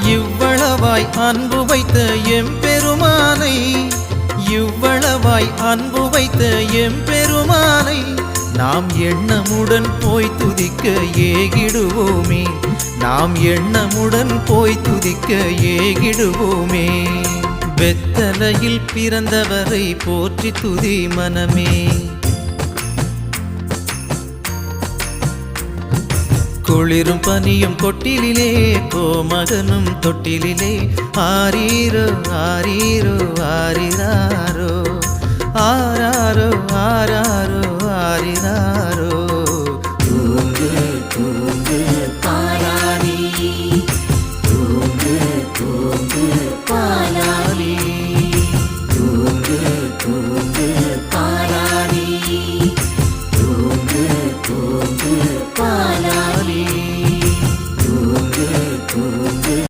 இவ்வளவாய் அன்பு வைத்த எம்பெருமானை, இவ்வளவாய் அன்பு வைத்த எம்பெருமானை நாம் எண்ணமுடன் போய் துதிக்க ஏகிடுவோமே, நாம் எண்ணமுடன் போய் துதிக்க ஏகிடுவோமே. வெத்தலையில் பிறந்தவரை போற்றி துதி மனமே. குளிரும் பனியும் கொட்டிலே, கோமகனும் தொட்டிலே, ஆரீரோ ஆரீரோ ஆரிராரோ, ஆராரோ ஆராரோ ஆரிராரோ.